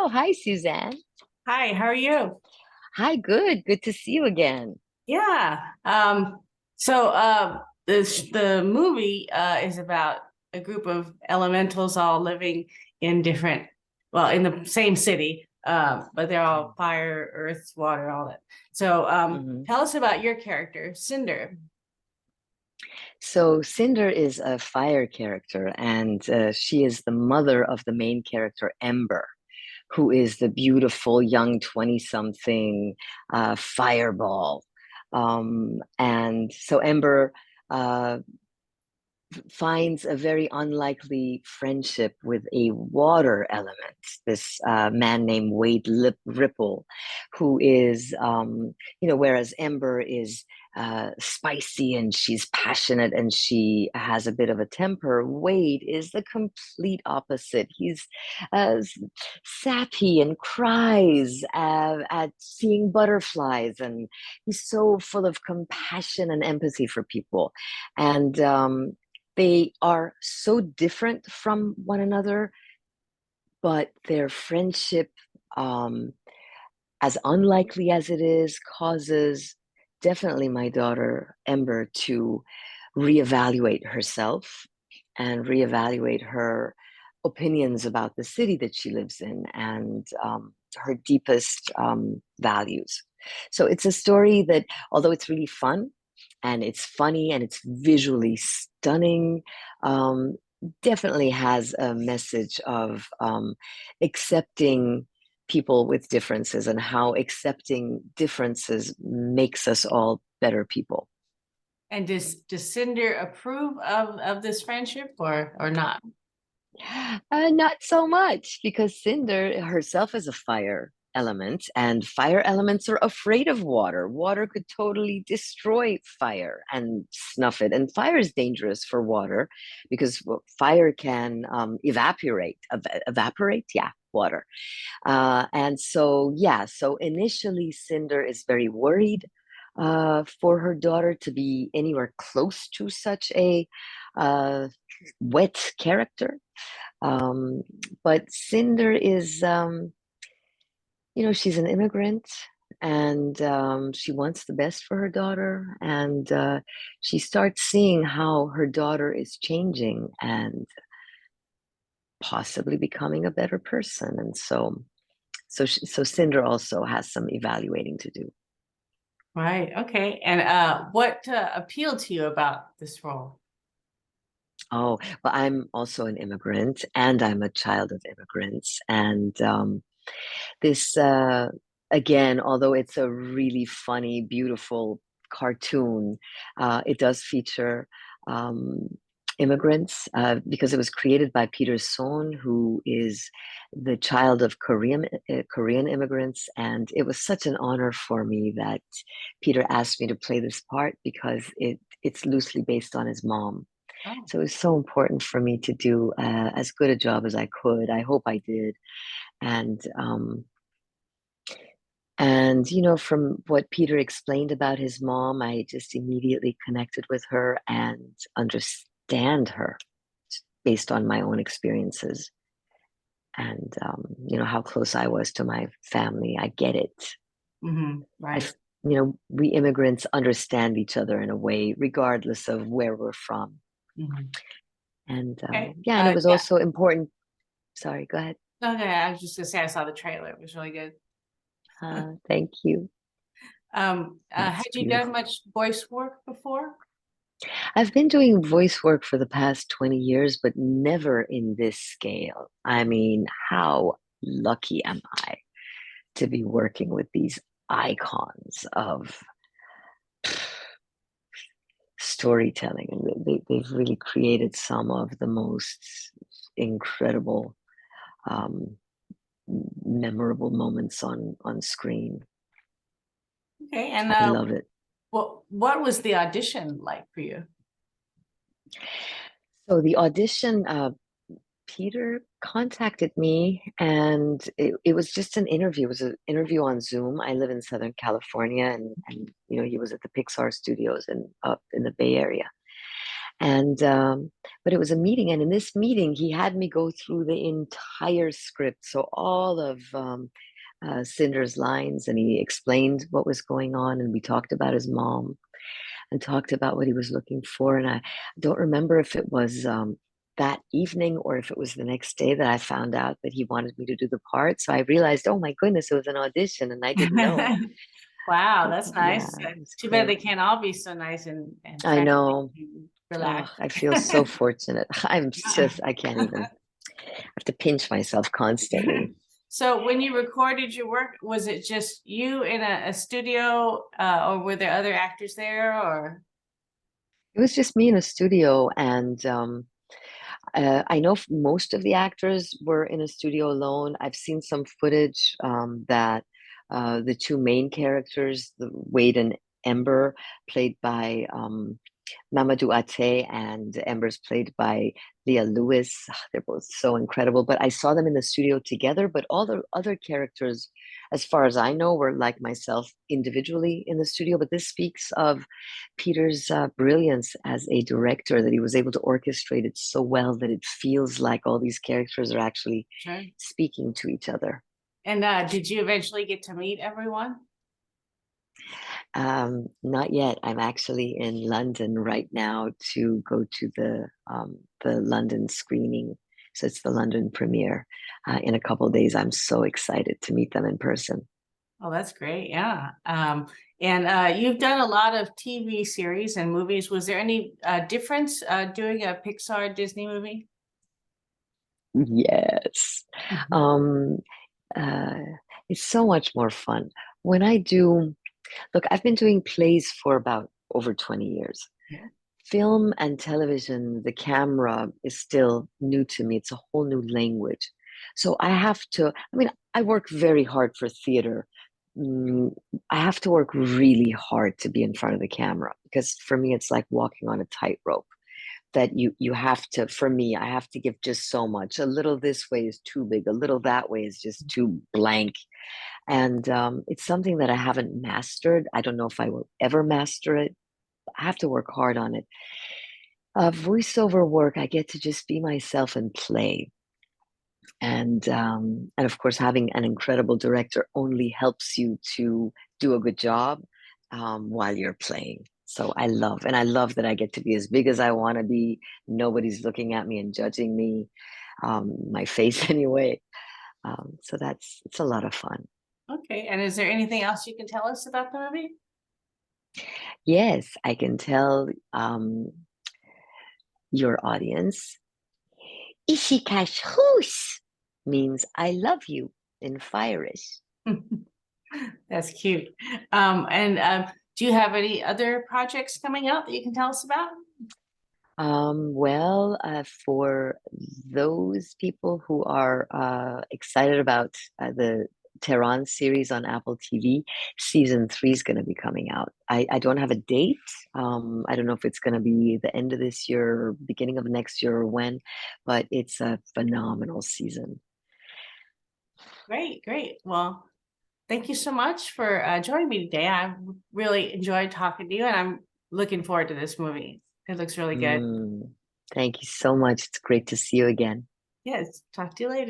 Oh, hi, Suzanne. Hi, how are you? Hi, good. Good to see you again. Yeah. The movie is about a group of elementals all living in different, well, in the same city, but they're all fire, earth, water, all that. Mhm. Tell us about your character, Cinder. So, Cinder is a fire character, and she is the mother of the main character, Ember, who is the beautiful young 20-something fireball. And so, Ember uh, finds a very unlikely friendship with a water element, this man named Ripple, who is, whereas Ember is spicy and she's passionate and she has a bit of a temper, Wade is the complete opposite. He's uh, sappy and cries at seeing butterflies, and he's so full of compassion and empathy for people. And they are so different from one another, but their friendship, um, as unlikely as it is, causes definitely my daughter Ember to reevaluate herself and reevaluate her opinions about the city that she lives in and her deepest values. So it's a story that, although it's really fun and it's funny and it's visually stunning, um, definitely has a message of accepting people with differences and how accepting differences makes us all better people. And does Cinder approve of this friendship or not? Not so much, because Cinder herself is a fire element, and fire elements are afraid of water. Water could totally destroy fire and snuff it. And fire is dangerous for water because fire can evaporate, yeah, water. So initially, Cinder is very worried for her daughter to be anywhere close to such a uh, wet character. Um, but Cinder is, she's an immigrant, and she wants the best for her daughter. And she starts seeing how her daughter is changing and possibly becoming a better person. And so Cinder also has some evaluating to do. Right. Okay. And what appealed to you about this role? Oh, well, I'm also an immigrant and I'm a child of immigrants. And this, again, although it's a really funny, beautiful cartoon, it does feature um, immigrants because it was created by Peter Sohn, who is the child of Korean immigrants. And it was such an honor for me that Peter asked me to play this part because it's loosely based on his mom. Oh. So it was so important for me to do as good a job as I could. I hope I did. And from what Peter explained about his mom, I just immediately connected with her and understand her based on my own experiences and how close I was to my family. I get it. I, Right. we immigrants understand each other in a way, regardless of where we're from. Hmm. And Okay. yeah, and it was Yeah. also important. Sorry, go ahead. Okay. I was just gonna say I saw the trailer. It was really good. Thank you. Had It's you done beautiful. much voice work before? I've been doing voice work for the past 20 years, but never in this scale. I mean, how lucky am I to be working with these icons of storytelling? And they've really created some of the most incredible, um, memorable moments on screen. Okay. And I love it. what was the audition like for you? So the audition, Peter contacted me and it was just an interview. It was an interview on Zoom. I live in Southern California, and he was at the Pixar studios and up in the Bay Area. And but it was a meeting, and in this meeting, he had me go through the entire script, so all of Cinder's lines, and he explained what was going on, and we talked about his mom and talked about what he was looking for. And I don't remember if it was that evening or if it was the next day that I found out that he wanted me to do the part. So I realized, oh my goodness, it was an audition, and I didn't know. Wow, that's Yeah, nice. it was Too bad they crazy. can't all be so nice and I friendly know. and Oh, relaxed. I feel so fortunate. I can't even. I have to pinch myself constantly. So when you recorded your work, was it just you in a studio, or were there other actors there, or? It was just me in a studio, and I know most of the actors were in a studio alone. I've seen some footage that the two main characters, the Wade and Ember, played by Mamadou Ate, and Ember's played by Leah Lewis. They're both so incredible. But I saw them in the studio together. But all the other characters, as far as I know, were like myself individually in the studio. But this speaks of Peter's brilliance as a director, that he was able to orchestrate it so well that it feels like all these characters are actually Sure. speaking to each other. And did you eventually get to meet everyone? Not yet. I'm actually in London right now to go to the London screening. So it's the London premiere in a couple of days. I'm so excited to meet them in person. Oh, that's great. Yeah. And you've done a lot of TV series and movies. Was there any difference doing a Pixar Disney movie? Yes. Mhm. Um, uh, it's so much more fun. When I do, look, I've been doing plays for about over 20 years. Yeah. Film and television, the camera is still new to me. It's a whole new language. So I have to, I mean, I work very hard for theater. Mm, I have to work really hard to be in front of the camera because for me, it's like walking on a tightrope that you have to, for me, I have to give just so much. A little this way is too big, a little that way is just too blank. And it's something that I haven't mastered. I don't know if I will ever master it. I have to work hard on it. Voiceover work, I get to just be myself and play. And of course, having an incredible director only helps you to do a good job while you're playing. So I love that I get to be as big as I want to be. Nobody's looking at me and judging me, my face anyway. So it's a lot of fun. Okay. And is there anything else you can tell us about the movie? Yes, I can tell your audience. Ishikash hus means I love you in Firish. That's cute. And do you have any other projects coming out that you can tell us about? Well, for those people who are excited about the Tehran series on Apple TV, season 3 is going to be coming out. I don't have a date. I don't know if it's going to be the end of this year or beginning of next year or when, but it's a phenomenal season. Great, great. Well, thank you so much for joining me today. I really enjoyed talking to you, and I'm looking forward to this movie. It looks really good. Mm, thank you so much. It's great to see you again. Yes, talk to you later.